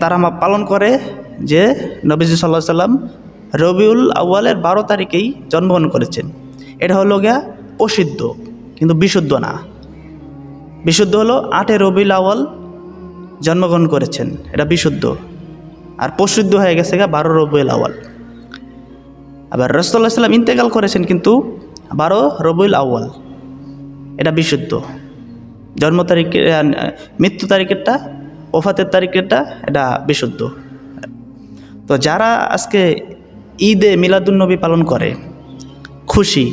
তারা পালন করে যে নবীজি সাল্লাল্লাহু আলাইহি সাল্লাম রবিউল আউয়ালের 12 তারিখেই জন্মগ্রহণ করেছেন। এটা হলো গিয়া প্রসিদ্ধ, কিন্তু বিশুদ্ধ না। বিশুদ্ধ হলো 8 রবিউল আউয়াল জন্মগ্রহণ করেছেন, এটা বিশুদ্ধ। আর প্রসিদ্ধ হয়ে গেছে গা 12 রবিউল আউয়াল। আবার রাসূলুল্লাহ সাল্লাল্লাহু আলাইহি সাল্লাম ইন্তেকাল করেছেন কিন্তু 12 রবিউল আউয়াল, এটা বিশুদ্ধ। জন্ম তারিখে মৃত্যু তারিখেরটা, ওফাতের তারিখেরটা এটা বিশুদ্ধ। তো যারা আজকে ঈদে মিলাদুন্নবী পালন করে, খুশি,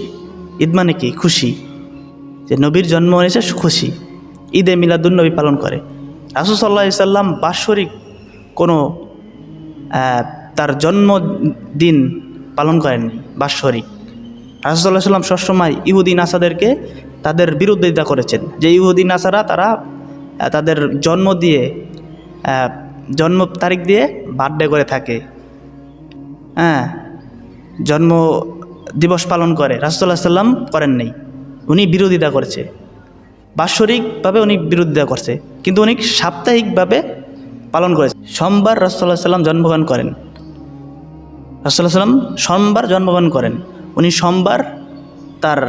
ঈদ মানে কি? খুশি, যে নবীর জন্ম হয়েছে, খুশি, ঈদে মিলাদুন্নবী পালন করে। রাসূল সাল্লাল্লাহু আলাইহি সাল্লাম বাৎসরিক কোনো তার জন্মদিন পালন করেননি বাৎসরিক। রাসূল সাল্লাল্লাহু আলাইহি সাল্লাম সবসময় ইহুদি নাসাদেরকে তাদের বিরোধিতা করেছেন, যে ইহুদি নাসারা তারা তাদের জন্ম তারিখ দিয়ে বার্থডে করে থাকে, জন্ম দিবস পালন করে। রাসূল সাল্লাল্লাহু আলাইহি সাল্লাম করেন নাই, উনি বিরোধিতা করেছে। বাৎসরিকভাবে উনি বিরোধিতা করছে, কিন্তু উনি সাপ্তাহিকভাবে পালন করেছে। সোমবার রাসূল সাল্লাল্লাহু আলাইহি সাল্লাম জন্মগ্রহণ করেন। রাসূল সাল্লাল্লাহু আলাইহি সাল্লাম সোমবার জন্মগ্রহণ করেন। উনি সোমবার তার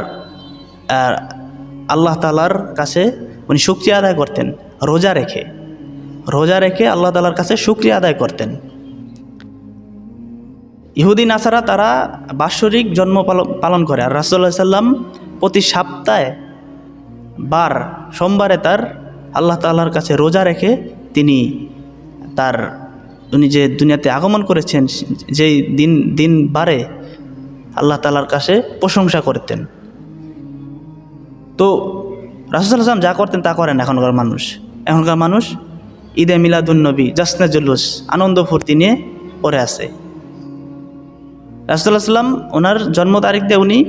আল্লাহ তাআলার কাছে উনি শুকরিয়া আদায় করতেন, রোজা রেখে আল্লাহ তাআলার কাছে শুকরিয়া আদায় করতেন। ইহুদি নাসারা তারা বাৎসরিক জন্ম পালন করে, আর রাসূলুল্লাহ সাল্লাল্লাহু আলাইহি সাল্লাম প্রতি সপ্তাহে বার সোমবারে তার আল্লাহ তাআলার কাছে রোজা রেখে তিনি উনি যে দুনিয়াতে আগমন করেছেন যেই দিন বারে আল্লাহ তাআলার কাছে প্রশংসা করতেন। তো রাসূল সাল্লাল্লাহু আলাইহি ওয়াসাল্লাম যা করতেন তা করেন এখনকার মানুষ ঈদে মিলাদুন্নবী, জশ্নে জুলুস, আনন্দ ফুর্তি নিয়ে পড়ে আছে। রাসূল সাল্লাল্লাহু আলাইহি ওয়াসাল্লাম ওনার জন্ম তারিখ দিয়ে উনি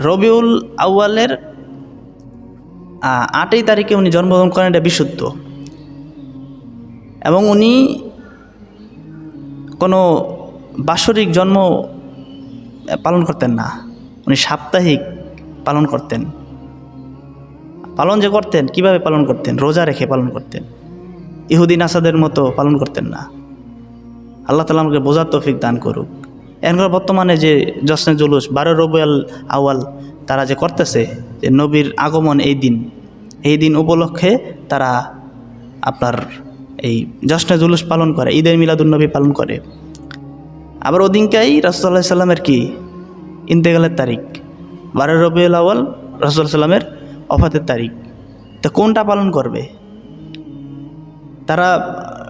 রবিউল আউয়ালের 8 তারিখে উনি জন্মগ্রহণ করেন, এটা বিশুদ্ধ। এবং উনি কোনো বাৎসরিক জন্ম পালন করতেন না, উনি সাপ্তাহিক পালন করতেন। পালন যে করতেন, কিভাবে পালন করতেন? রোজা রেখে পালন করতেন, ইহুদি নাসাদের মতো পালন করতেন না। আল্লাহ তাআলা আমাকে বোঝার তৌফিক দান করুক। এখনকার বর্তমানে যে জশ্নে জুলুস 12 রবিউল আউয়াল তারা যে করতেছে, যে নবীর আগমন এই দিন উপলক্ষে তারা আপনার এই জশ্নে জুলুস পালন করে, ঈদের মিলাদুন্নবী পালন করে। আবার ওদিনকাই রাসূলুল্লাহ সাল্লাল্লাহু আলাইহি সাল্লামের কি ইন্তেকালের তারিখ, 12 রবিউল আউয়াল রাসূলুল্লাহ সাল্লামের ওফাতের তারিখ। তো কোনটা পালন করবে? তারা